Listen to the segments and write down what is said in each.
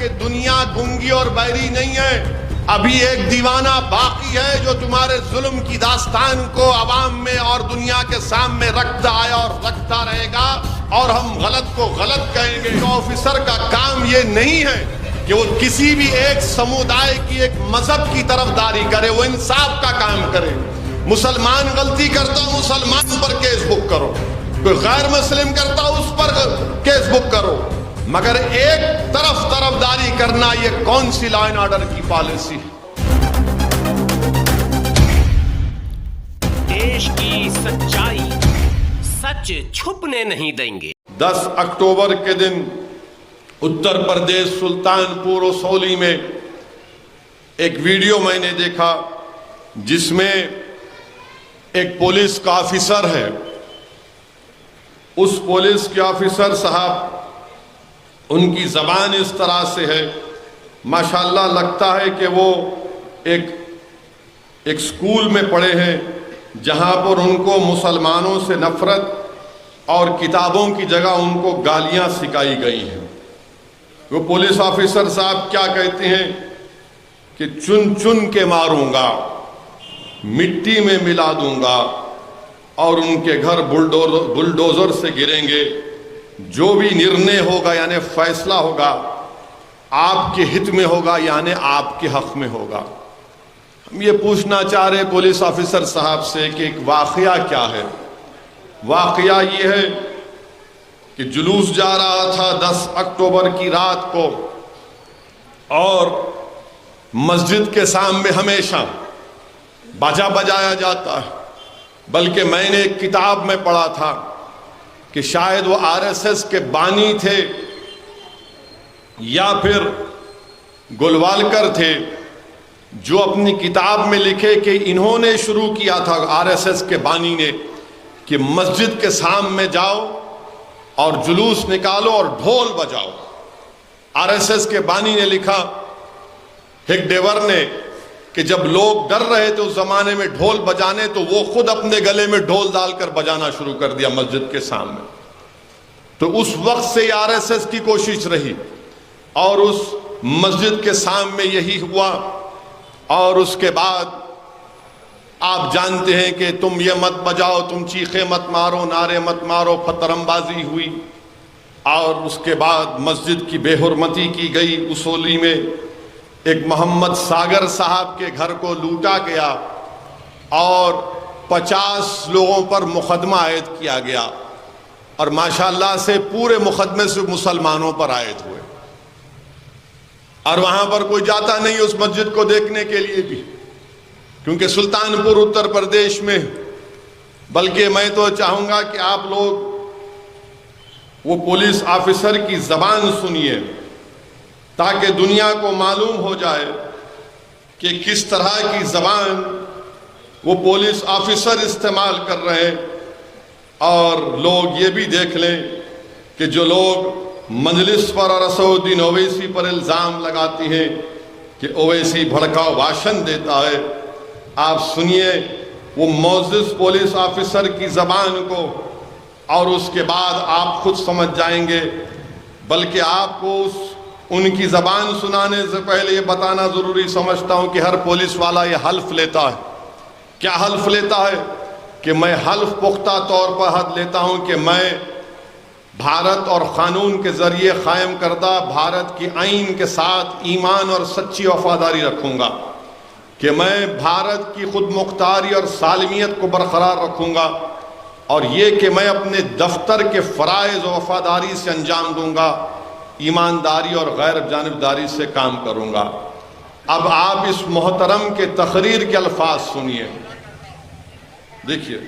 कि दुनिया गूंगी और बैरी नहीं है। अभी एक दीवाना बाकी है जो तुम्हारे जुल्म की दास्तान को अवाम में और दुनिया के सामने रखता आया और रखता रहेगा, और हम गलत को गलत कहेंगे। तो ऑफिसर का काम ये नहीं है कि वो किसी भी एक समुदाय की, एक मजहब की तरफदारी करे, वो इंसाफ का काम करे। मुसलमान गलती करता, मुसलमान पर केस बुक करो, कोई गैर मुस्लिम करता उस पर केस बुक करो, मगर एक तरफदारी करना ये कौन सी लॉ एंड ऑर्डर की पॉलिसी है? देश की सच्चाई सच छुपने नहीं देंगे। 10 अक्टूबर के दिन उत्तर प्रदेश सुल्तानपुर ओसौली में एक वीडियो मैंने देखा जिसमें एक पुलिस का ऑफिसर है। उस पुलिस के ऑफिसर साहब, उनकी जबान इस तरह से है, माशाल्लाह लगता है कि वो एक स्कूल में पढ़े हैं जहां पर उनको मुसलमानों से नफरत और किताबों की जगह उनको गालियां सिखाई गई हैं। वो पुलिस ऑफिसर साहब क्या कहते हैं कि चुन चुन के मारूंगा, मिट्टी में मिला दूंगा और उनके घर बुलडोजर से गिरेंगे। जो भी निर्णय होगा यानी फैसला होगा आपके हित में होगा, यानी आपके हक में होगा। हम ये पूछना चाह रहे पुलिस ऑफिसर साहब से कि एक वाकया क्या है। वाकया ये है कि जुलूस जा रहा था 10 अक्टूबर की रात को, और मस्जिद के सामने हमेशा बाजा बजाया जाता है। बल्कि मैंने एक किताब में पढ़ा था कि शायद वो आरएसएस के बानी थे या फिर गोलवालकर थे, जो अपनी किताब में लिखे कि इन्होंने शुरू किया था, आरएसएस के बानी ने, कि मस्जिद के सामने जाओ और जुलूस निकालो और ढोल बजाओ। आरएसएस के बानी ने लिखा, हेगडेवर ने, कि जब लोग डर रहे थे उस जमाने में ढोल बजाने, तो वो खुद अपने गले में ढोल डालकर बजाना शुरू कर दिया मस्जिद के सामने। तो उस वक्त से आरएसएस की कोशिश रही और उस मस्जिद के सामने यही हुआ। और उसके बाद आप जानते हैं कि तुम ये मत बजाओ, तुम चीखे मत मारो, नारे मत मारो, फतरमबाजी हुई। और उसके बाद मस्जिद की बेहुरमती की गई। ओसौली में एक मोहम्मद सागर साहब के घर को लूटा गया और 50 लोगों पर मुकदमा आयद किया गया, और माशाल्लाह से पूरे मुकदमे से मुसलमानों पर आयद हुए। और वहां पर कोई जाता नहीं उस मस्जिद को देखने के लिए भी, क्योंकि सुल्तानपुर उत्तर प्रदेश में। बल्कि मैं तो चाहूंगा कि आप लोग वो पुलिस ऑफिसर की जबान सुनिए, ताकि दुनिया को मालूम हो जाए कि किस तरह की जबान वो पुलिस ऑफिसर इस्तेमाल कर रहे हैं। और लोग ये भी देख लें कि जो लोग मजलिस पर और असदुद्दीन ओवैसी पर इल्ज़ाम लगाती हैं कि ओवैसी भड़काऊ भाषण देता है, आप सुनिए वो मोअज़्ज़िज़ पुलिस ऑफिसर की ज़बान को, और उसके बाद आप खुद समझ जाएंगे। बल्कि आपको उनकी ज़बान सुनाने से पहले ये बताना ज़रूरी समझता हूँ कि हर पुलिस वाला ये हल्फ लेता है। क्या हल्फ लेता है? कि मैं हल्फ पुख्ता तौर पर हद लेता हूँ कि मैं भारत और क़ानून के ज़रिए क़ायम करदा भारत की आइन के साथ ईमान और सच्ची वफ़ादारी रखूँगा, कि मैं भारत की खुद मुख्तारी और सालमियत को बरकरार रखूँगा, और ये कि मैं अपने दफ्तर के फ़राइज़ और वफ़ादारी से अंजाम दूँगा, ईमानदारी और गैर जानिबदारी से काम करूँगा। अब आप इस मोहतरम के तकरीर के अल्फाज सुनिए, देखिए।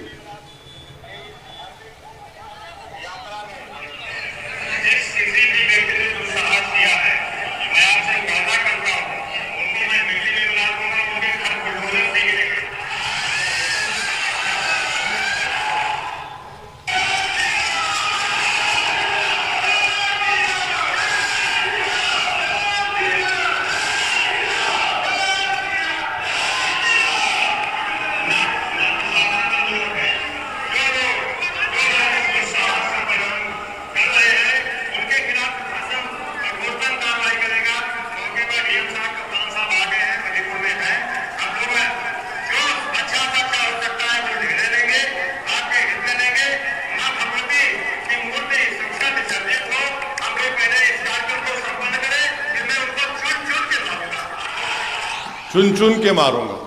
चुन चुन के मारूंगा।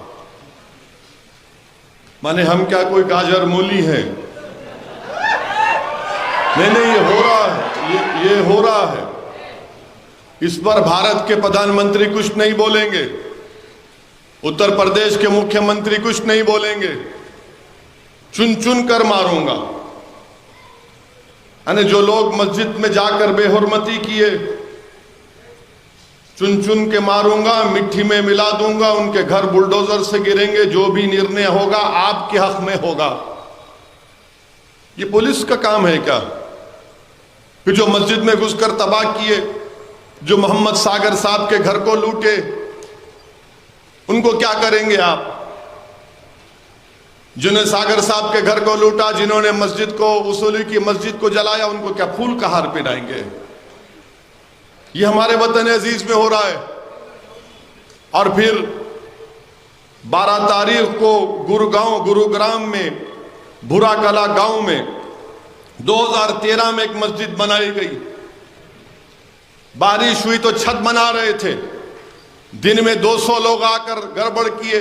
माने हम क्या कोई गाजर मूली हैं? नहीं, ये हो रहा है, ये हो रहा है। इस पर भारत के प्रधानमंत्री कुछ नहीं बोलेंगे, उत्तर प्रदेश के मुख्यमंत्री कुछ नहीं बोलेंगे। चुन चुन कर मारूंगा। यानी जो लोग मस्जिद में जाकर बेहुरमती किए, चुन चुन के मारूंगा, मिट्टी में मिला दूंगा, उनके घर बुलडोजर से गिरेंगे। जो भी निर्णय होगा आपके हक में होगा। ये पुलिस का काम है क्या? कि जो मस्जिद में घुसकर तबाह किए, जो मोहम्मद सागर साहब के घर को लूटे, उनको क्या करेंगे आप? जिन्होंने सागर साहब के घर को लूटा, जिन्होंने मस्जिद को, उसूली की मस्जिद को जलाया, उनको क्या फूल का हार पहनाएंगे? ये हमारे वतन अजीज में हो रहा है। और फिर 12 तारीख को गुरुग्राम में भूरा कला गांव में 2013 में एक मस्जिद बनाई गई। बारिश हुई तो छत बना रहे थे, दिन में 200 लोग आकर गड़बड़ किए।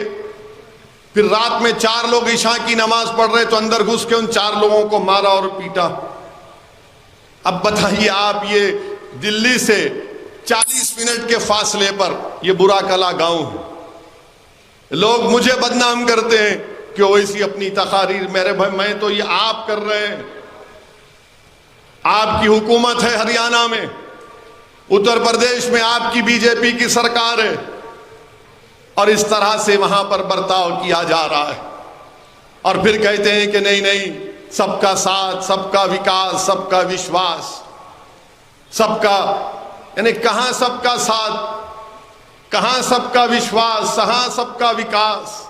फिर रात में 4 लोग ईशा की नमाज पढ़ रहे तो अंदर घुस के उन 4 लोगों को मारा और पीटा। अब बताइए आप, ये दिल्ली से 40 मिनट के फासले पर ये बुरा कला गांव है। लोग मुझे बदनाम करते हैं कि वैसी अपनी तकारीर। मेरे भाई, मैं तो ये आप कर रहे हैं। आपकी हुकूमत है हरियाणा में, उत्तर प्रदेश में आपकी बीजेपी की सरकार है, और इस तरह से वहां पर बर्ताव किया जा रहा है। और फिर कहते हैं कि नहीं नहीं, सबका साथ, सबका विकास, सबका विश्वास, सबका, यानी कहां सबका साथ, कहां सबका विश्वास, कहां सबका विकास।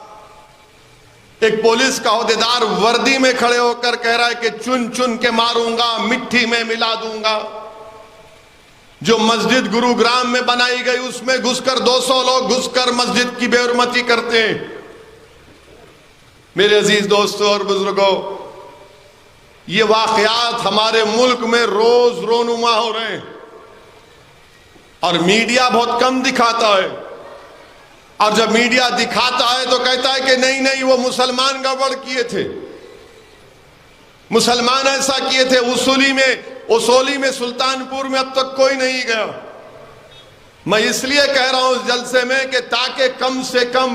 एक पुलिस का ओहदेदार वर्दी में खड़े होकर कह रहा है कि चुन चुन के मारूंगा, मिट्टी में मिला दूंगा। जो मस्जिद गुरुग्राम में बनाई गई, उसमें घुसकर 200 लोग घुसकर मस्जिद की बेहुरमती करते हैं। मेरे अजीज दोस्तों और बुजुर्गों, ये वाकयात हमारे मुल्क में रोज रोनुमा हो रहे हैं, और मीडिया बहुत कम दिखाता है। और जब मीडिया दिखाता है तो कहता है कि नहीं नहीं, वो मुसलमान गड़बड़ किए थे, मुसलमान ऐसा किए थे। उसोली में सुल्तानपुर में अब तक कोई नहीं गया। मैं इसलिए कह रहा हूं इस जलसे में कि ताकि कम से कम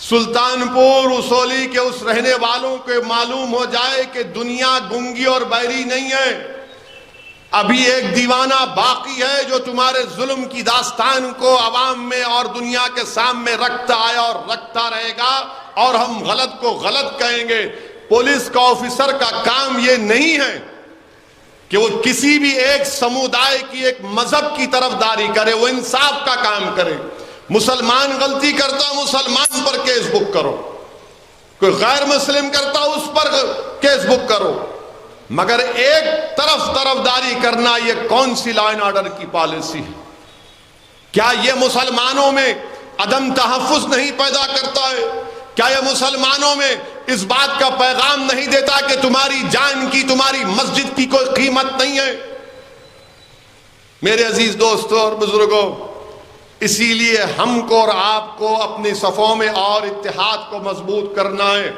सुल्तानपुर उसोली के उस रहने वालों को मालूम हो जाए कि दुनिया गूंगी और बहरी नहीं है। अभी एक दीवाना बाकी है जो तुम्हारे जुल्म की दास्तान को अवाम में और दुनिया के सामने रखता आया और रखता रहेगा, और हम गलत को गलत कहेंगे। पुलिस का ऑफिसर का काम यह नहीं है कि वो किसी भी एक समुदाय की, एक मजहब की तरफदारी करे, वो इंसाफ का काम करे। मुसलमान गलती करता, मुसलमान पर केस बुक करो। कोई गैर मुस्लिम करता, उस पर केस बुक करो। मगर एक तरफदारी करना, ये कौन सी लॉ एंड ऑर्डर की पॉलिसी है? क्या ये मुसलमानों में अदम तहफ्फुज नहीं पैदा करता है? क्या ये मुसलमानों में इस बात का पैगाम नहीं देता कि तुम्हारी जान की, तुम्हारी मस्जिद की कोई कीमत नहीं है? मेरे अजीज दोस्तों और बुजुर्गों, इसीलिए हमको और आपको अपनी सफों में और इत्तेहाद को मजबूत करना है।